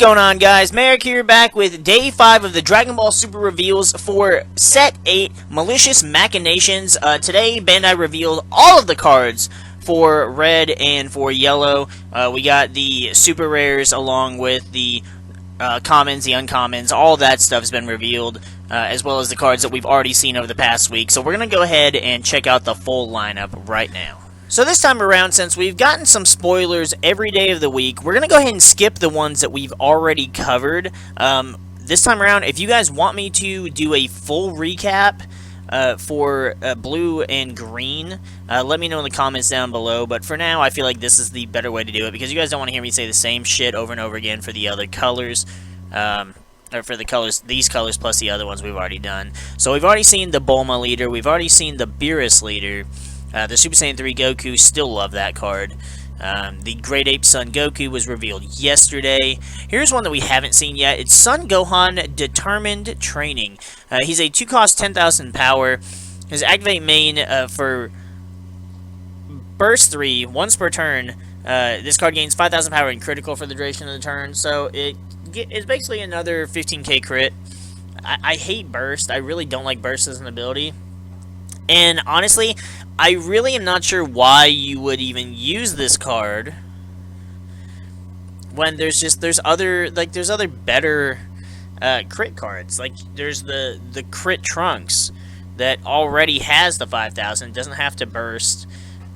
going on, guys? MariK here, back with Day 5 of the Dragon Ball Super reveals for Set 8, Malicious Machinations. Today, Bandai revealed all of the cards for Red and for Yellow. We got the Super Rares along with the Commons, the Uncommons, all that stuff has been revealed, as well as the cards that we've already seen over the past week. So we're going to go ahead and check out the full lineup right now. So this time around, since we've gotten some spoilers every day of the week, we're going to go ahead and skip the ones that we've already covered. This time around, if you guys want me to do a full recap for blue and green, let me know in the comments down below. But for now, I feel like this is the better way to do it, because you guys don't want to hear me say the same shit over and over again for the other colors. Or for the colors, these colors plus the other ones we've already done. So we've already seen the Bulma leader, we've already seen the Beerus leader. The Super Saiyan 3 Goku, still love that card. The Great Ape Son Goku was revealed yesterday. Here's one that we haven't seen yet. It's Son Gohan Determined Training. He's a 2-cost 10,000 power. His activate main for Burst 3, once per turn. This card gains 5,000 power and critical for the duration of the turn. So it's basically another 15k crit. I hate Burst. I really don't like Burst as an ability. And honestly, I really am not sure why you would even use this card when there's other better crit cards. Like there's the crit Trunks that already has the 5,000, doesn't have to burst.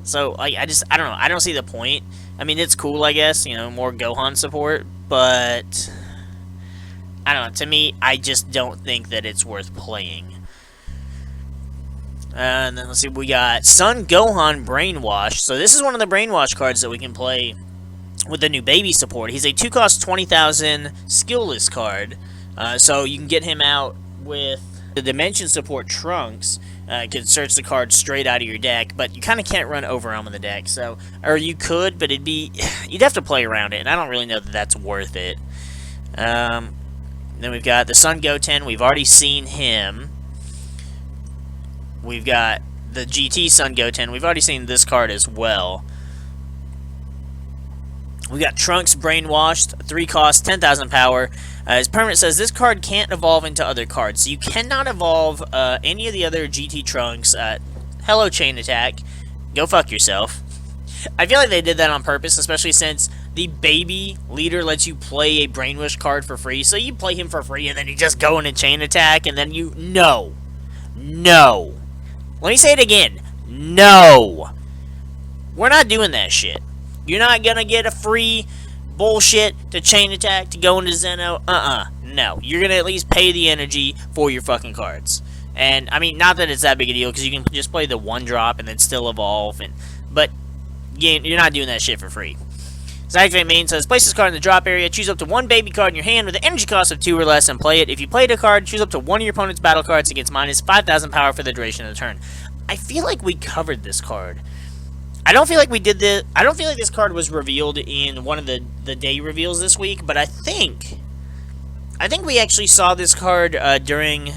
So like I don't know, I don't see the point. I mean, it's cool, I guess, you know, more Gohan support, but I don't know, to me, I just don't think that it's worth playing. And then let's see, we got Son Gohan Brainwash. So this is one of the Brainwash cards that we can play with the new Baby support. He's a 2-cost 20,000 skillless card. So you can get him out with the Dimension support Trunks. You can search the card straight out of your deck, but you kind of can't run Overwhelm in the deck. So, or you could, but you'd have to play around it, and I don't really know that that's worth it. Then we've got the Son Goten. We've already seen him. We've got the GT Son Goten. We've already seen this card as well. We got Trunks Brainwashed, 3-cost, 10,000 power. His permanent says this card can't evolve into other cards. So you cannot evolve any of the other GT Trunks. Hello, Chain Attack. Go fuck yourself. I feel like they did that on purpose, especially since the Baby leader lets you play a Brainwash card for free. So you play him for free, and then you just go into Chain Attack, and then you... No. Let me say it again. No. We're not doing that shit. You're not gonna get a free bullshit to Chain Attack to go into Zeno. No. You're gonna at least pay the energy for your fucking cards. And, I mean, not that it's that big a deal, because you can just play the 1-drop and then still evolve. But, you're not doing that shit for free. So activate main says, place this card in the drop area, choose up to one baby card in your hand with an energy cost of 2 or less, and play it. If you played a card, choose up to one of your opponent's battle cards against minus 5,000 power for the duration of the turn. I feel like we covered this card. I don't feel like we did this. I don't feel like this card was revealed in one of the day reveals this week, but I think we actually saw this card during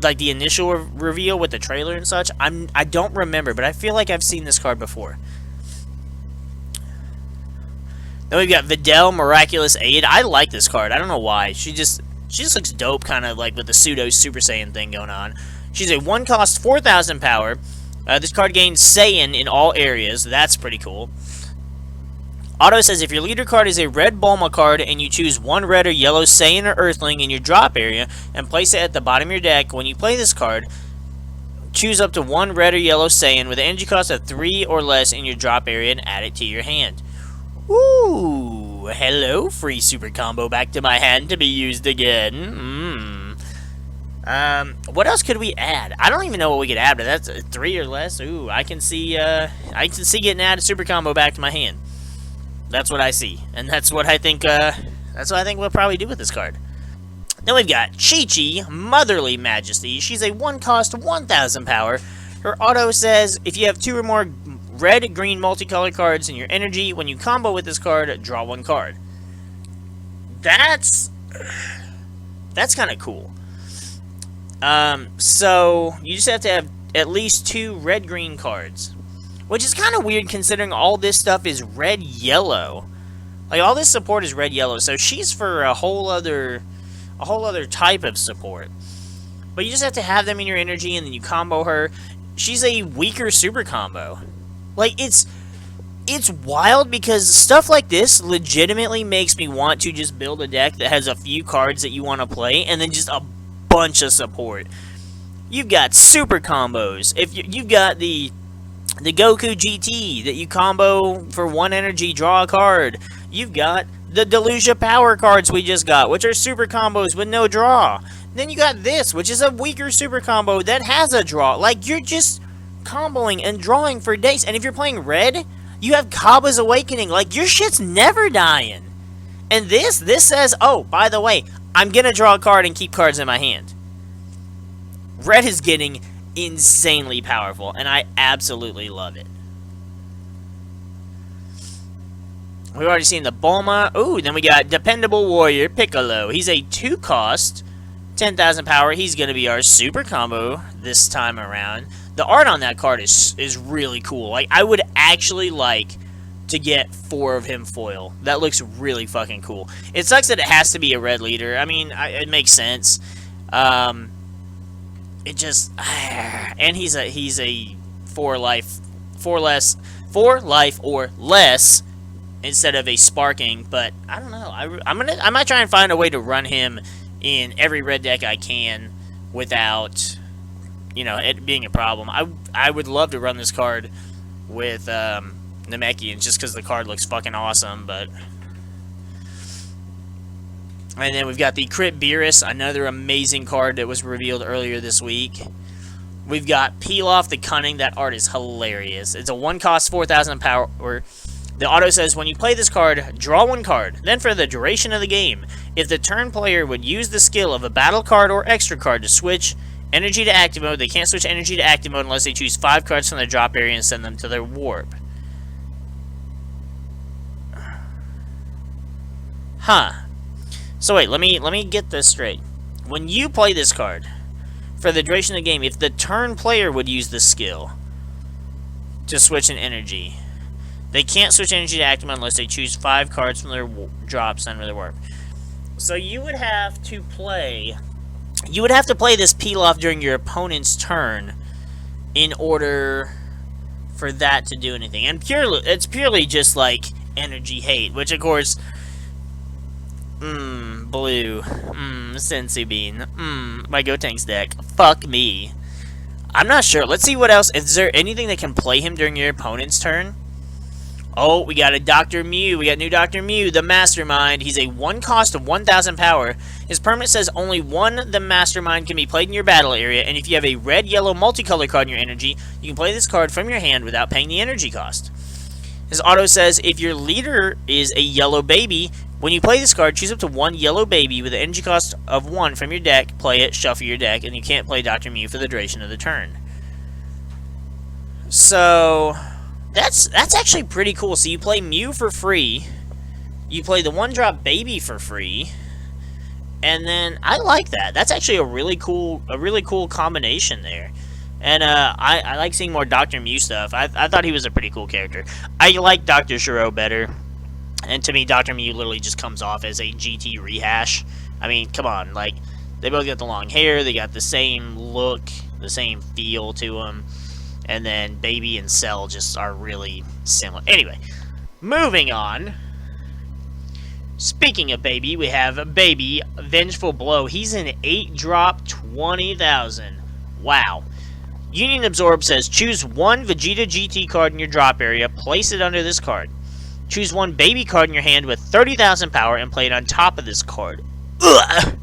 like the initial reveal with the trailer and such. I don't remember, but I feel like I've seen this card before. Then we've got Videl, Miraculous Aid. I like this card. I don't know why. She just looks dope, kind of like with the pseudo Super Saiyan thing going on. She's a 1-cost 4,000 power. This card gains Saiyan in all areas. That's pretty cool. Auto says if your leader card is a red Bulma card and you choose one red or yellow Saiyan or Earthling in your drop area and place it at the bottom of your deck, when you play this card, choose up to one red or yellow Saiyan with an energy cost of 3 or less in your drop area and add it to your hand. Ooh, hello, free super combo back to my hand to be used again. What else could we add? I don't even know what we could add, but that's 3 or less. Ooh, I can see getting added super combo back to my hand. That's what I see, and that's what I think we'll probably do with this card. Then we've got Chi-Chi, Motherly Majesty. She's a 1-cost 1,000 power. Her auto says if you have 2 or more red-green multicolored cards in your energy, when you combo with this card, draw 1 card. That's kind of cool. So you just have to have at least 2 red-green cards, which is kind of weird considering all this stuff is red-yellow. Like, all this support is red-yellow, so she's for a whole other type of support. But you just have to have them in your energy, and then you combo her. She's a weaker super combo. Like, it's wild, because stuff like this legitimately makes me want to just build a deck that has a few cards that you want to play, and then just a bunch of support. You've got super combos. If you've got the Goku GT that you combo for 1 energy, draw a card. You've got the Delusia Power cards we just got, which are super combos with no draw. Then you got this, which is a weaker super combo that has a draw. Like, you're just comboing and drawing for days. And if you're playing red, you have Kaba's Awakening. Like, your shit's never dying. And this says, oh, by the way, I'm going to draw a card and keep cards in my hand. Red is getting insanely powerful, and I absolutely love it. We've already seen the Bulma. Ooh, then we got Dependable Warrior Piccolo. He's a 2-cost, 10,000 power. He's going to be our super combo this time around. The art on that card is really cool. Like, I would actually like to get 4 of him foil. That looks really fucking cool. It sucks that it has to be a red leader. I mean, it makes sense. It just, and he's a 4 life or less instead of a sparking. But I don't know. I might try and find a way to run him in every red deck I can without, you know, it being a problem. I would love to run this card with Namekians just because the card looks fucking awesome. But and then we've got the Crit Beerus, another amazing card that was revealed earlier this week. We've got Peel Off the Cunning. That art is hilarious. It's a 1-cost, 4,000 power. The auto says, when you play this card, draw 1 card. Then for the duration of the game, if the turn player would use the skill of a battle card or extra card to switch energy to active mode, they can't switch energy to active mode unless they choose 5 cards from their drop area and send them to their warp. Huh. So wait, let me get this straight. When you play this card, for the duration of the game, if the turn player would use the skill to switch an energy, they can't switch energy to active mode unless they choose 5 cards from their drops under their warp. So you would have to play this Peel Off during your opponent's turn in order for that to do anything. And it's purely just like energy hate, which of course, blue, Sensu Bean, my Gotenks deck, fuck me. I'm not sure. Let's see what else. Is there anything that can play him during your opponent's turn? Oh, we got a Dr. Mew. We got new Dr. Mew, the Mastermind. He's a 1-cost of 1,000 power. His permanent says only the Mastermind can be played in your battle area, and if you have a red-yellow multicolor card in your energy, you can play this card from your hand without paying the energy cost. His auto says, if your leader is a yellow baby, when you play this card, choose up to 1 yellow baby with an energy cost of 1 from your deck, play it, shuffle your deck, and you can't play Dr. Mew for the duration of the turn. So that's actually pretty cool. So you play Mew for free, you play the 1-drop baby for free, and then I like that. That's actually a really cool combination there. And I like seeing more Dr. Mew stuff. I thought he was a pretty cool character. I like Dr. Shiro better. And to me, Dr. Mew literally just comes off as a GT rehash. I mean, come on. Like, they both got the long hair. They got the same look, the same feel to them. And then Baby and Cell just are really similar. Anyway, moving on. Speaking of Baby, we have Baby, Vengeful Blow. He's an 8-drop, 20,000. Wow. Union Absorb says, choose 1 Vegeta GT card in your drop area, place it under this card. Choose 1 baby card in your hand with 30,000 power and play it on top of this card. Ugh!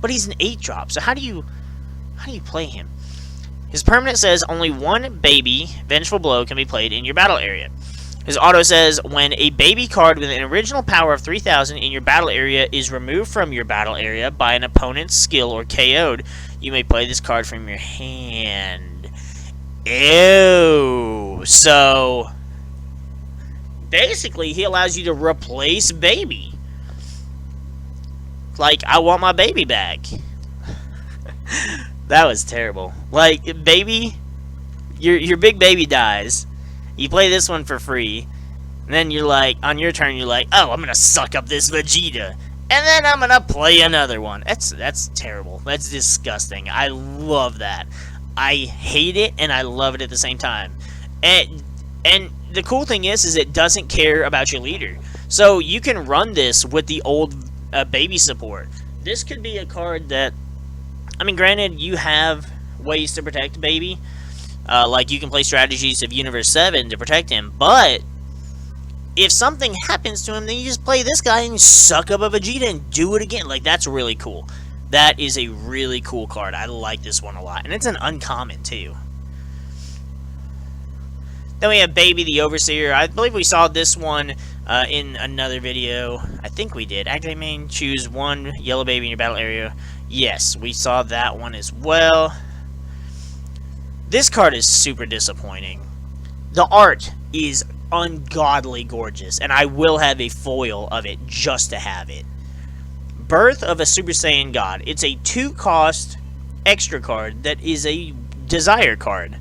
But he's an 8-drop, so how do you play him? His permanent says only 1 baby, Vengeful Blow, can be played in your battle area. His auto says, when a baby card with an original power of 3,000 in your battle area is removed from your battle area by an opponent's skill or KO'd, you may play this card from your hand. Ew. So basically, he allows you to replace Baby. Like, I want my baby back. That was terrible. Like, Baby, your big baby dies. You play this one for free, And then you're like, on your turn, you're like, oh, I'm gonna suck up this Vegeta. And then I'm gonna play another one. That's terrible. That's disgusting. I love that. I hate it and I love it at the same time. And the cool thing is it doesn't care about your leader. So you can run this with the old baby support. This could be a card that, I mean, granted, you have ways to protect baby. Like you can play strategies of Universe 7 to protect him, but if something happens to him, then you just play this guy and you suck up a Vegeta and do it again. Like, that's really cool. That is a really cool card. I like this one a lot. And it's an uncommon, too. Then we have Baby the Overseer. I believe we saw this one in another video. I think we did. Activate main, choose one yellow baby in your battle area. Yes, we saw that one as well. This card is super disappointing. The art is ungodly gorgeous, and I will have a foil of it just to have it. Birth of a Super Saiyan God. It's a 2-cost extra card that is a desire card.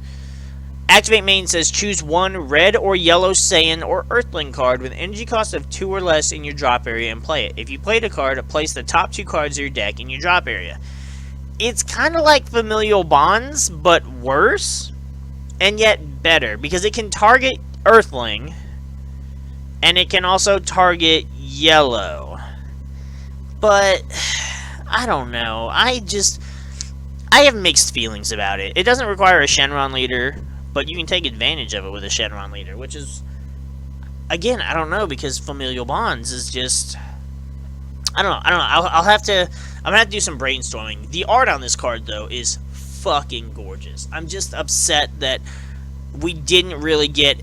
Activate main says choose one red or yellow Saiyan or Earthling card with energy cost of 2 or less in your drop area and play it. If you played a card, place the top 2 cards of your deck in your drop area. It's kind of like Familial Bonds, but worse, and yet better, because it can target Earthling, and it can also target yellow. But I don't know. I have mixed feelings about it. It doesn't require a Shenron leader, but you can take advantage of it with a Shenron leader, which is, again, I don't know, because Familial Bonds is just, I don't know. I'm gonna have to do some brainstorming. The art on this card, though, is fucking gorgeous. I'm just upset that we didn't really get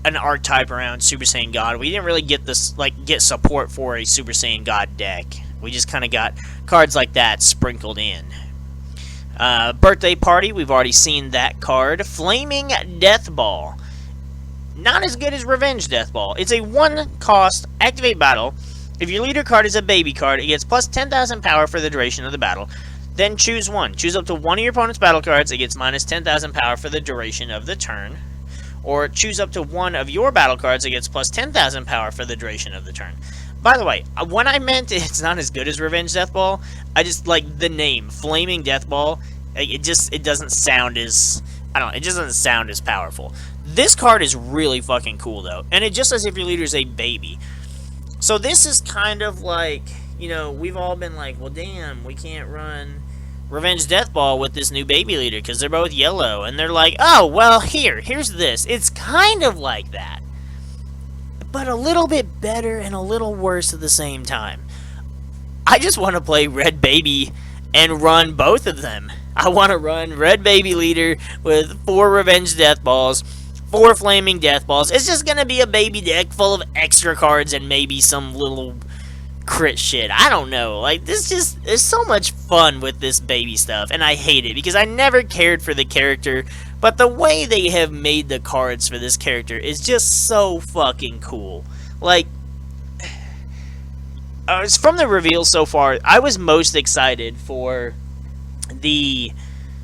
an archetype around Super Saiyan God. We didn't really get this, get support for a Super Saiyan God deck. We just kind of got cards like that sprinkled in. Birthday Party, we've already seen that card. Flaming Death Ball. Not as good as Revenge Death Ball. It's a 1-cost activate battle. If your leader card is a baby card, it gets plus 10,000 power for the duration of the battle. Then choose one. Choose up to one of your opponent's battle cards. It gets minus 10,000 power for the duration of the turn. Or choose up to one of your battle cards. It gets plus 10,000 power for the duration of the turn. By the way, when I meant it's not as good as Revenge Death Ball, I just like the name Flaming Death Ball. It doesn't sound as, I don't know, it just doesn't sound as powerful. This card is really fucking cool though, and it just says if your leader is a baby. So this is kind of like, you know, we've all been like, well, damn, we can't run Revenge Death Ball with this new baby leader because they're both yellow, and they're like, oh, well, here's this. It's kind of like that, but a little bit better and a little worse at the same time. I just want to play Red Baby and run both of them. I want to run Red Baby leader with 4 Revenge Death Balls, 4 Flaming Death Balls. It's just going to be a baby deck full of extra cards and maybe some little crit shit. I don't know. Like, this just is so much fun with this baby stuff, and I hate it because I never cared for the character, but the way they have made the cards for this character is just so fucking cool. Like, from the reveal so far, I was most excited for the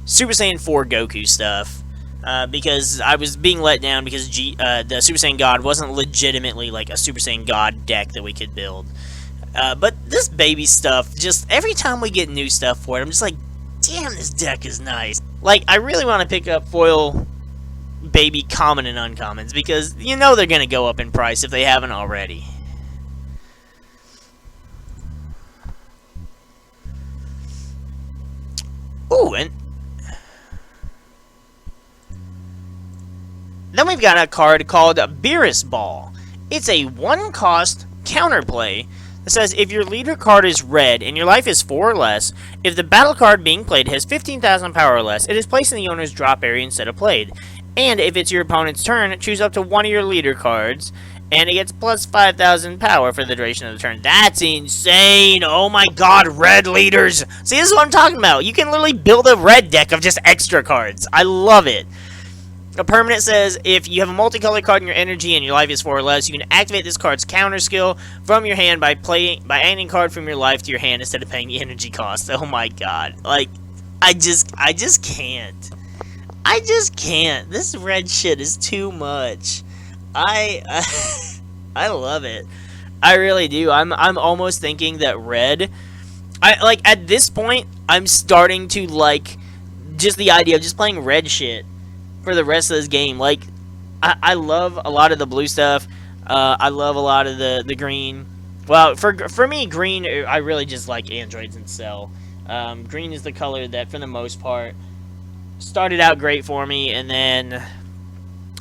Super Saiyan 4 Goku stuff. Because I was being let down because the Super Saiyan God wasn't legitimately like a Super Saiyan God deck that we could build. But this baby stuff, just every time we get new stuff for it, I'm just like, damn, this deck is nice. Like, I really want to pick up foil baby common and uncommons because you know they're going to go up in price if they haven't already. Ooh, and then we've got a card called Beerus Ball. It's a 1-cost counterplay that says if your leader card is red and your life is 4 or less, if the battle card being played has 15,000 power or less, it is placed in the owner's drop area instead of played. And if it's your opponent's turn, choose up to one of your leader cards, and it gets plus 5,000 power for the duration of the turn. That's insane! Oh my god, red leaders! See, this is what I'm talking about. You can literally build a red deck of just extra cards. I love it. A permanent says, if you have a multicolored card in your energy and your life is 4 or less, you can activate this card's counter skill from your hand by adding a card from your life to your hand instead of paying the energy cost. Oh my god. Like, I just can't. I just can't. This red shit is too much. I I love it. I really do. I'm almost thinking that red. I like at this point. I'm starting to like just the idea of just playing red shit for the rest of this game. Like I love a lot of the blue stuff. I love a lot of the green. Well, for me, green. I really just like androids and Cell. Green is the color that, for the most part, started out great for me, and then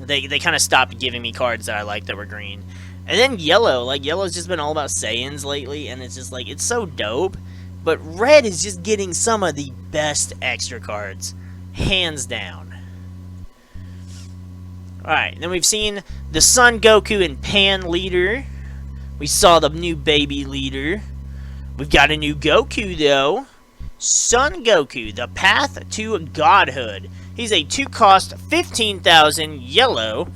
they kind of stopped giving me cards that I liked that were green. And then yellow, like yellow's just been all about Saiyans lately, and it's just like it's so dope. But red is just getting some of the best extra cards, hands down. Alright, then we've seen the Son Goku and Pan leader. We saw the new baby leader. We've got a new Goku though. Son Goku, the path to godhood. He's a 2-cost, 15,000 yellow.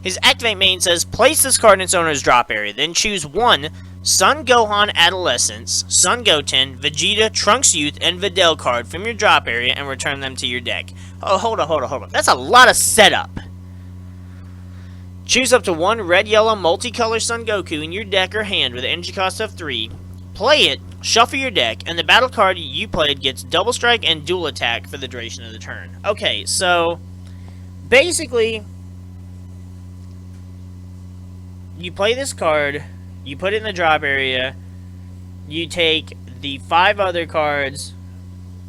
His activate main says, place this card in its owner's drop area, then choose one Son Gohan Adolescence, Son Goten, Vegeta, Trunks Youth, and Videl card from your drop area and return them to your deck. Oh, hold on. That's a lot of setup. Choose up to one red-yellow multicolor Son Goku in your deck or hand with an energy cost of 3. Play it, shuffle your deck, and the battle card you played gets double strike and dual attack for the duration of the turn. Okay, so basically, you play this card, you put it in the drop area, you take the 5 other cards,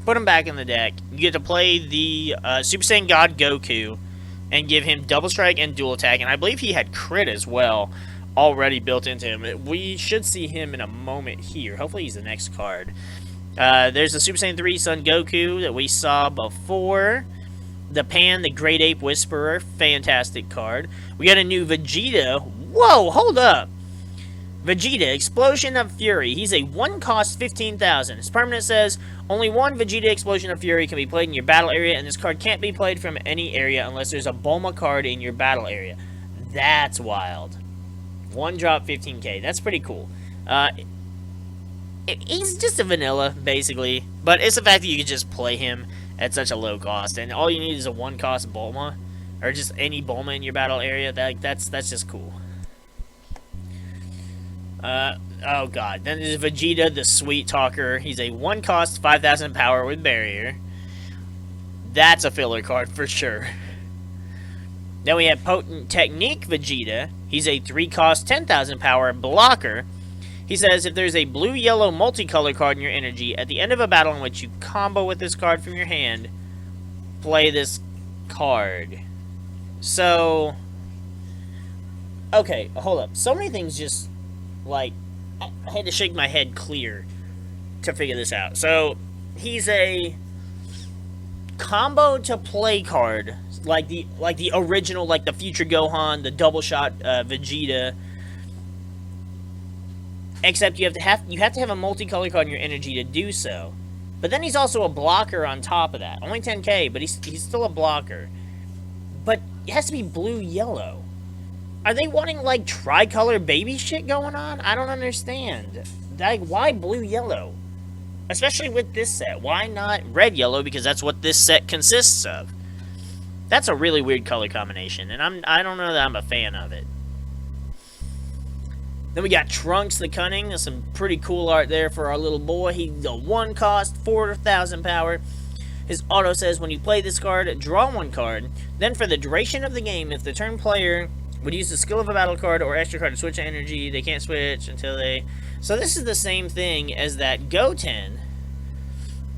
put them back in the deck, you get to play the Super Saiyan God Goku, and give him double strike and dual attack, and I believe he had crit as well already built into him. We should see him in a moment here. Hopefully he's the next card. There's the Super Saiyan 3 Son Goku that we saw before. The Pan, the Great Ape Whisperer, fantastic card. We got a new Vegeta. Whoa, hold up. Vegeta, Explosion of Fury. He's a 1-cost 15,000. His permanent says, only one Vegeta Explosion of Fury can be played in your battle area, and this card can't be played from any area unless there's a Bulma card in your battle area. That's wild. 1 drop, 15k. That's pretty cool. He's just a vanilla, basically. But it's the fact that you can just play him at such a low cost. And all you need is a 1-cost Bulma. Or just any Bulma in your battle area. That's just cool. Oh god. Then there's Vegeta, the Sweet Talker. He's a 1-cost, 5,000 power with Barrier. That's a filler card for sure. Then we have Potent Technique Vegeta. He's a 3-cost, 10,000 power blocker. He says, if there's a blue-yellow multicolor card in your energy, at the end of a battle in which you combo with this card from your hand, play this card. So, okay, hold up. So many things just, like, I had to shake my head clear to figure this out. So, he's a combo to play card, like the original, like the Future Gohan, the double shot Vegeta. Except you have to have a multicolor card in your energy to do so. But then he's also a blocker on top of that. Only 10k, but he's still a blocker. But it has to be blue-yellow. Are they wanting, like, tricolor baby shit going on? I don't understand. Like, why blue-yellow? Especially with this set. Why not red-yellow? Because that's what this set consists of. That's a really weird color combination, and I don't know that I'm a fan of it. Then we got Trunks the Cunning. There's some pretty cool art there for our little boy. He's a 1-cost, 4,000 power. His auto says, when you play this card, draw 1 card. Then for the duration of the game, if the turn player would use the skill of a battle card or extra card to switch energy, they can't switch until they... So this is the same thing as that Goten,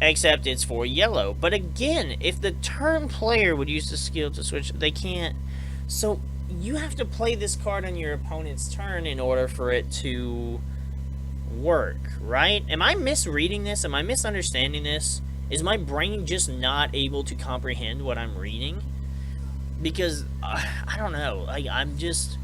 except it's for yellow. But again, if the turn player would use the skill to switch, they can't. So you have to play this card on your opponent's turn in order for it to work, right? Am I misreading this? Am I misunderstanding this? Is my brain just not able to comprehend what I'm reading? Because, I don't know, I'm just...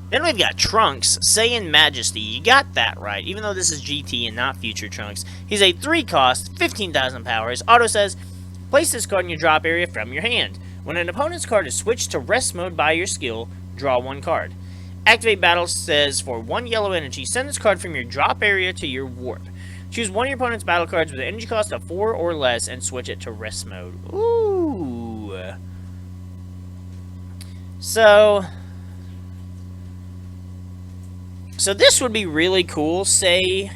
Then we've got Trunks, Saiyan Majesty. You got that right, even though this is GT and not Future Trunks. He's a 3-cost, 15,000 power. His auto says, place this card in your drop area from your hand. When an opponent's card is switched to rest mode by your skill, draw 1 card. Activate Battle says, for 1 yellow energy, send this card from your drop area to your warp. Choose one of your opponent's battle cards with an energy cost of 4 or less and switch it to rest mode. Ooh. So this would be really cool. Say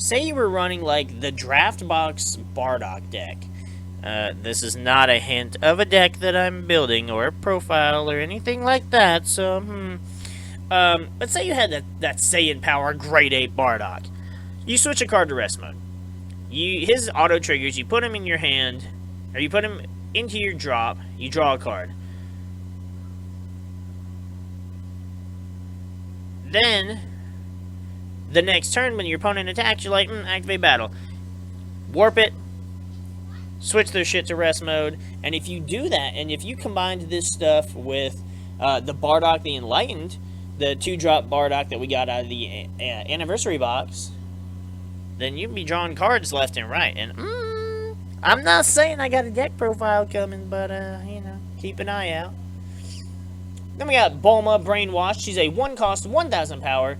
you were running like the Draft Box Bardock deck. This is not a hint of a deck that I'm building or a profile or anything like that. So, let's say you had that Saiyan Power Grade 8 Bardock. You switch a card to rest mode. His auto triggers. You put him in your hand, or you put him into your drop. You draw a card. Then, the next turn, when your opponent attacks, you're like, activate battle. Warp it. Switch their shit to rest mode. And if you do that, and if you combined this stuff with the Bardock the Enlightened, the 2-drop Bardock that we got out of the anniversary box, then you'd be drawing cards left and right. And, I'm not saying I got a deck profile coming, but, you know, keep an eye out. Then we got Bulma Brainwashed. She's a 1-cost, 1,000 power.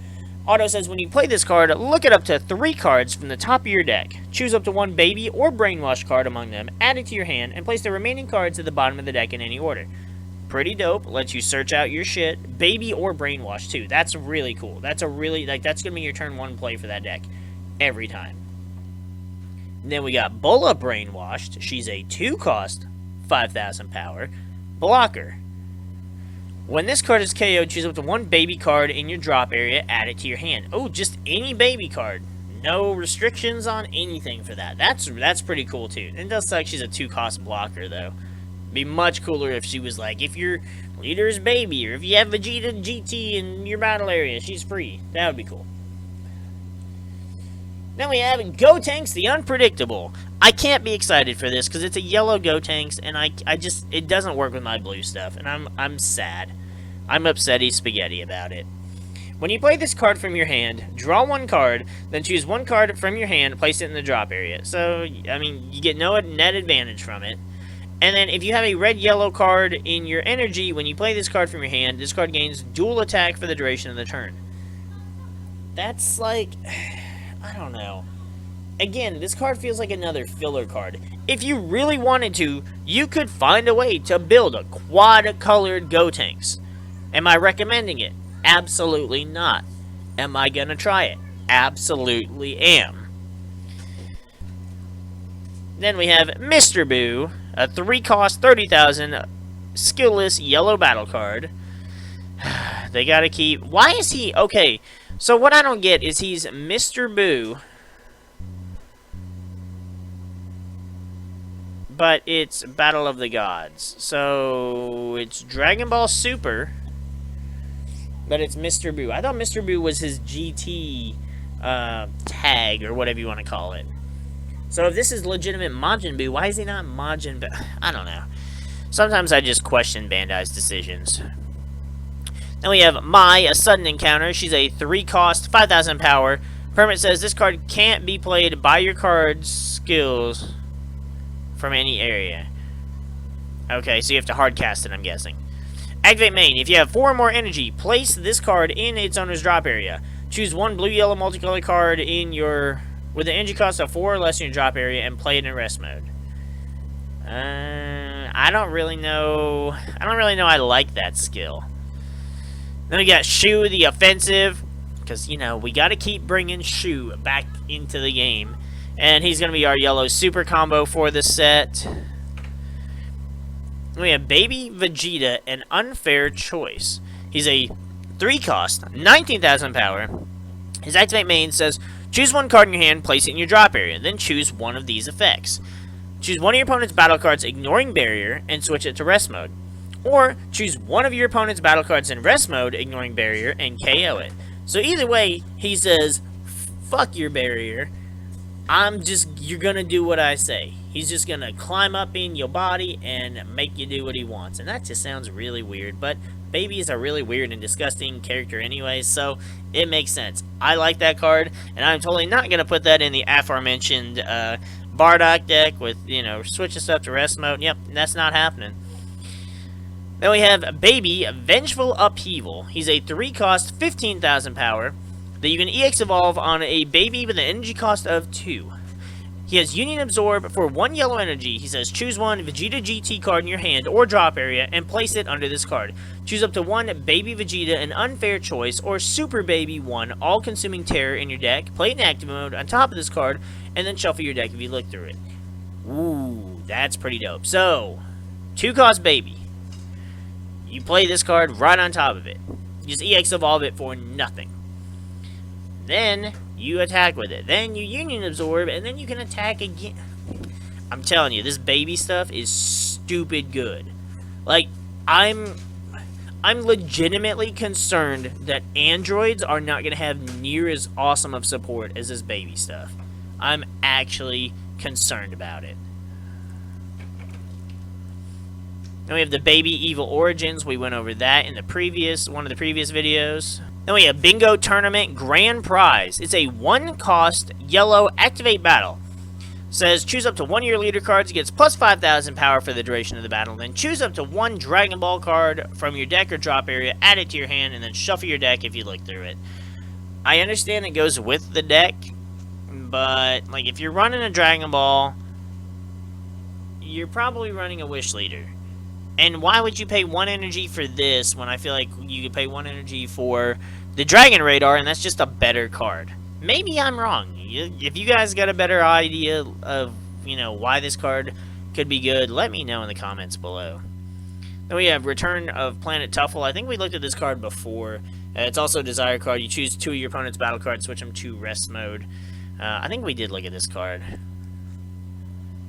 Auto says when you play this card, look at up to 3 cards from the top of your deck. Choose up to 1 Baby or Brainwashed card among them, add it to your hand, and place the remaining cards at the bottom of the deck in any order. Pretty dope. Lets you search out your shit. Baby or Brainwashed, too. That's really cool. That's a really, that's going to be your turn 1 play for that deck. Every time. Then we got Bulla Brainwashed. She's a 2-cost, 5,000 power blocker. When this card is KO'd, choose up to 1 Baby card in your drop area, add it to your hand. Oh, just any Baby card. No restrictions on anything for that. That's pretty cool, too. It does suck she's a 2-cost blocker, though. Be much cooler if she was like, if your leader is Baby, or if you have Vegeta GT in your battle area, she's free. That would be cool. Then we have Gotenks the Unpredictable. I can't be excited for this because it's a yellow Gotenks, and I just, it doesn't work with my blue stuff, and I'm sad. I'm upsetty spaghetti about it. When you play this card from your hand, draw 1 card, then choose 1 card from your hand, place it in the drop area. So, I mean, you get no net advantage from it. And then if you have a red-yellow card in your energy, when you play this card from your hand, this card gains dual attack for the duration of the turn. That's like, I don't know. Again, this card feels like another filler card. If you really wanted to, you could find a way to build a quad-colored Gotenks. Am I recommending it? Absolutely not. Am I gonna try it? Absolutely am. Then we have Mr. Boo, a 3-cost, 30,000 skillless yellow battle card. They gotta keep... Why is he... Okay, so what I don't get is he's Mr. Boo, but it's Battle of the Gods. So it's Dragon Ball Super, but it's Mr. Boo. I thought Mr. Boo was his GT tag, or whatever you want to call it. So if this is legitimate Majin Buu, why is he not Majin Buu? I don't know. Sometimes I just question Bandai's decisions. Then we have Mai, a sudden encounter. She's a 3-cost, 5,000 power. Permit says this card can't be played by your card's skills from any area. Okay, so you have to hard cast it, I'm guessing. Activate main. If you have 4 or more energy, place this card in its owner's drop area. Choose 1 blue-yellow multicolored card in your... with an energy cost of 4 or less in your drop area and play it in rest mode. I don't really know I like that skill. Then we got Shu the Offensive, because, you know, we got to keep bringing Shu back into the game. And he's going to be our yellow super combo for the set. We have Baby Vegeta, an unfair choice. He's a 3-cost, 19,000 power. His activate main says, choose 1 card in your hand, place it in your drop area, then choose one of these effects. Choose one of your opponent's battle cards ignoring barrier, and switch it to rest mode. Or, choose one of your opponent's battle cards in rest mode, ignoring barrier, and KO it. So either way, he says, fuck your barrier. You're gonna do what I say. He's just gonna climb up in your body and make you do what he wants. And that just sounds really weird, but Baby is a really weird and disgusting character anyway, so it makes sense. I like that card, and I'm totally not gonna put that in the aforementioned Bardock deck with, you know, switching stuff to rest mode. Yep, that's not happening. Then we have Baby, Vengeful Upheaval. He's a 3-cost, 15,000 power that you can EX evolve on a Baby with an energy cost of 2. He has Union Absorb for 1 yellow energy. He says, choose one Vegeta GT card in your hand or drop area and place it under this card. Choose up to 1 Baby Vegeta, an unfair choice, or Super Baby 1, all-consuming terror in your deck. Play it in active mode on top of this card, and then shuffle your deck if you look through it. Ooh, that's pretty dope. So, 2-cost Baby. You play this card right on top of it. You just EX evolve it for nothing. Then you attack with it. Then you Union Absorb, and then you can attack again. I'm telling you, this baby stuff is stupid good. Like, I'm legitimately concerned that androids are not going to have near as awesome of support as this baby stuff. I'm actually concerned about it. Then we have the Baby Evil Origins. We went over that in the one of the previous videos. Then we have Bingo Tournament Grand Prize. It's a 1-cost yellow activate battle. Says choose up to 1 of your leader cards, gets plus 5,000 power for the duration of the battle. Then choose up to 1 Dragon Ball card from your deck or drop area, add it to your hand, and then shuffle your deck if you look through it. I understand it goes with the deck, but like if you're running a Dragon Ball, you're probably running a Wish Leader. And why would you pay 1 energy for this when I feel like you could pay 1 energy for the Dragon Radar, and that's just a better card? Maybe I'm wrong. If you guys got a better idea of, you know, why this card could be good, let me know in the comments below. Then we have Return of Planet Tuffle. I think we looked at this card before. It's also a Desire card. You choose 2 of your opponent's battle cards, switch them to Rest Mode. I think we did look at this card.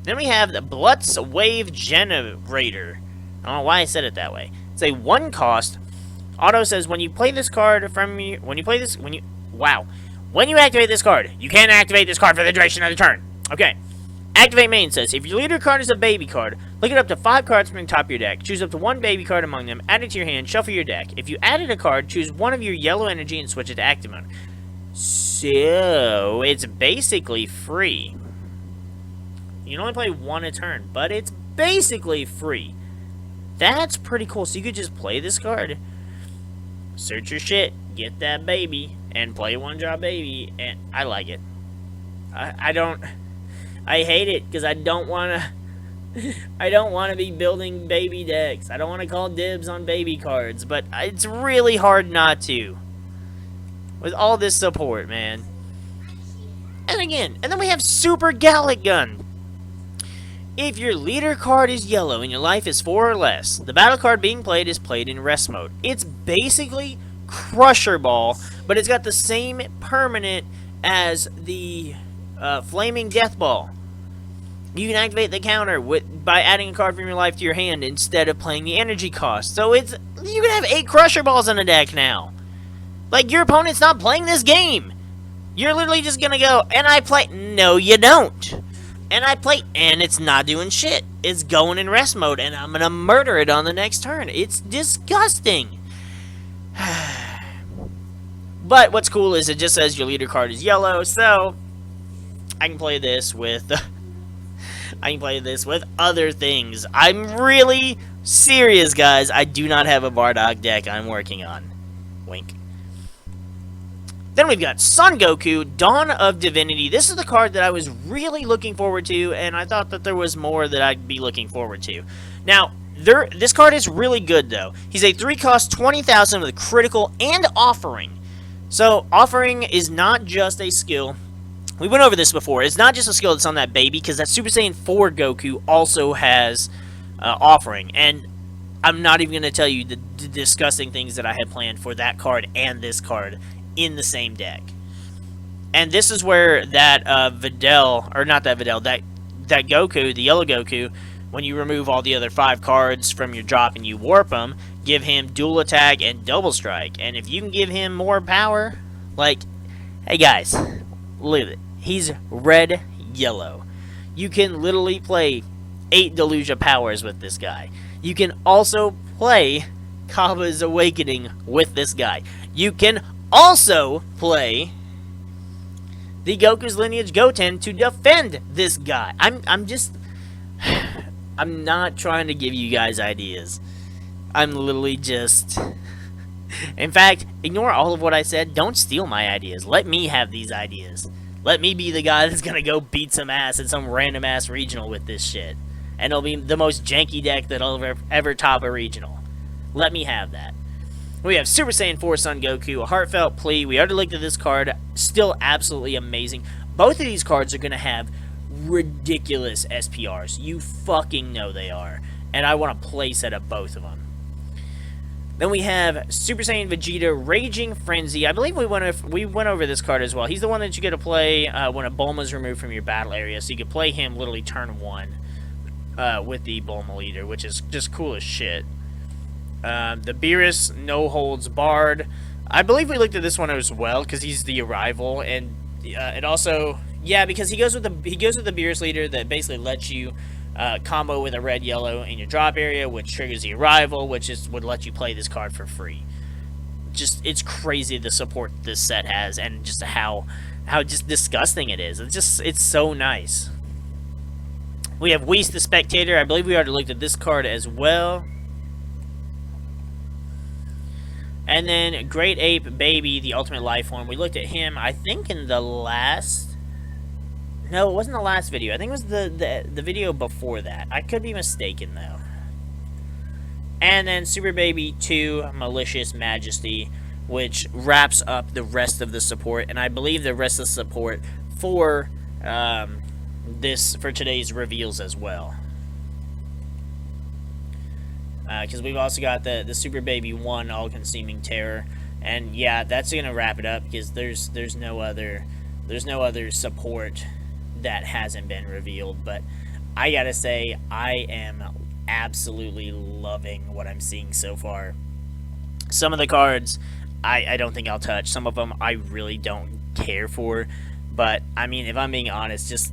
Then we have the Blutz Wave Generator. I don't know why I said it that way. It's a 1-cost. Auto says when you play this card from you, when you activate this card, you can't activate this card for the duration of the turn. Okay. Activate main says if your leader card is a baby card, look at up to 5 cards from the top of your deck. Choose up to 1 baby card among them, add it to your hand, shuffle your deck. If you added a card, choose 1 of your yellow energy and switch it to active mode. So it's basically free. You can only play 1 a turn, but it's basically free. That's pretty cool. So you could just play this card, search your shit, get that baby, and play 1-drop baby, and I like it. I hate it, because I don't want to be building baby decks. I don't want to call dibs on baby cards, but it's really hard not to. With all this support, man. And then we have Super Gallic Gun. If your leader card is yellow and your life is 4 or less, the battle card being played is played in rest mode. It's basically Crusher Ball, but it's got the same permanent as the Flaming Death Ball. You can activate the counter by adding a card from your life to your hand instead of playing the energy cost. So you can have 8 Crusher Balls in a deck now. Like, your opponent's not playing this game. You're literally just gonna go, and I play... No, you don't. And I play, and it's not doing shit. It's going in rest mode, and I'm gonna murder it on the next turn. It's disgusting. But what's cool is it just says your leader card is yellow, so I can play this with other things. I'm really serious, guys. I do not have a Bardock deck I'm working on. Wink. Then we've got Son Goku, Dawn of Divinity. This is the card that I was really looking forward to, and I thought that there was more that I'd be looking forward to. Now, this card is really good, though. He's a 3-cost, 20,000 with a critical and offering. So, offering is not just a skill. We went over this before. It's not just a skill that's on that baby, because that Super Saiyan 4 Goku also has offering. And I'm not even going to tell you the disgusting things that I had planned for that card and this card in the same deck. And this is where that that Goku, the yellow Goku, when you remove all the other 5 cards from your drop and you warp them, give him dual attack and double strike. And if you can give him more power, like, hey guys, look at it. He's red, yellow. You can literally play 8 Delusia powers with this guy. You can also play Kaba's Awakening with this guy. You can also play the Goku's Lineage Goten to defend this guy. I'm not trying to give you guys ideas. I'm literally just... In fact, ignore all of what I said. Don't steal my ideas. Let me have these ideas. Let me be the guy that's gonna go beat some ass at some random ass regional with this shit. And it'll be the most janky deck that'll ever top a regional. Let me have that. We have Super Saiyan 4 Son Goku, a heartfelt plea. We already looked at this card. Still absolutely amazing. Both of these cards are going to have ridiculous SPRs. You fucking know they are. And I want a playset of both of them. Then we have Super Saiyan Vegeta Raging Frenzy. I believe we went over this card as well. He's the one that you get to play when a Bulma is removed from your battle area. So you can play him literally turn 1 with the Bulma leader, which is just cool as shit. The Beerus No Holds Barred. I believe we looked at this one as well because he's the Arrival, and it also because he goes with the Beerus leader that basically lets you combo with a red yellow in your drop area, which triggers the Arrival, which would let you play this card for free. Just it's crazy the support this set has, and just how just disgusting it is. It's so nice. We have Whis the Spectator. I believe we already looked at this card as well. And then Great Ape Baby, the Ultimate Life Form. We looked at him, I think, in the last... No, it wasn't the last video. I think it was the video before that. I could be mistaken, though. And then Super Baby 2, Malicious Majesty, which wraps up the rest of the support. And I believe the rest of the support for for today's reveals as well. Because we've also got the Super Baby 1 All-Consuming Terror, and yeah, that's gonna wrap it up because there's no other support that hasn't been revealed. But I gotta say, I am absolutely loving what I'm seeing so far. Some of the cards I don't think I'll touch. Some of them I really don't care for. But I mean, if I'm being honest, just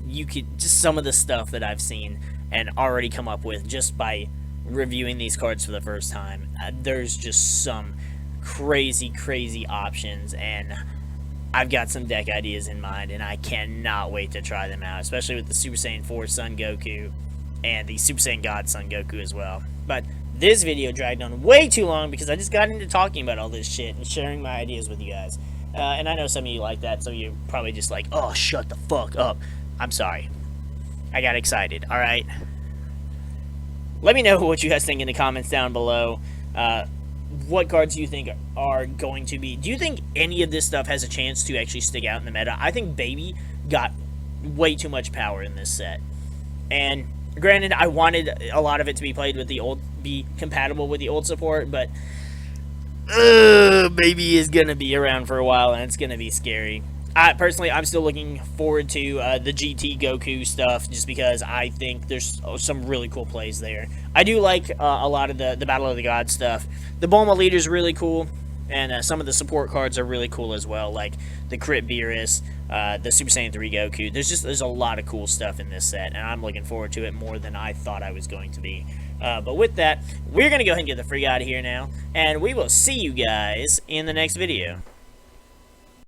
some of the stuff that I've seen and already come up with just by reviewing these cards for the first time, there's just some crazy options, and I've got some deck ideas in mind, and I cannot wait to try them out, especially with the Super Saiyan 4 Son Goku and the Super Saiyan God Son Goku as well. But this video dragged on way too long because I just got into talking about all this shit and sharing my ideas with you guys. And I know some of you like that, some of you probably just like, oh, shut the fuck up. I'm sorry. I got excited, alright? Let me know what you guys think in the comments down below. What cards do you think are going to be... Do you think any of this stuff has a chance to actually stick out in the meta? I think Baby got way too much power in this set. And granted, I wanted a lot of it to be played with the old... be compatible with the old support, but... Baby is going to be around for a while, and it's going to be scary. Personally, I'm still looking forward to the GT Goku stuff, just because I think there's some really cool plays there. I do like a lot of the Battle of the Gods stuff. The Bulma leader's really cool, and some of the support cards are really cool as well, like the Crit Beerus, the Super Saiyan 3 Goku. There's a lot of cool stuff in this set, and I'm looking forward to it more than I thought I was going to be. But with that, we're going to go ahead and get the freak out of here now, and we will see you guys in the next video.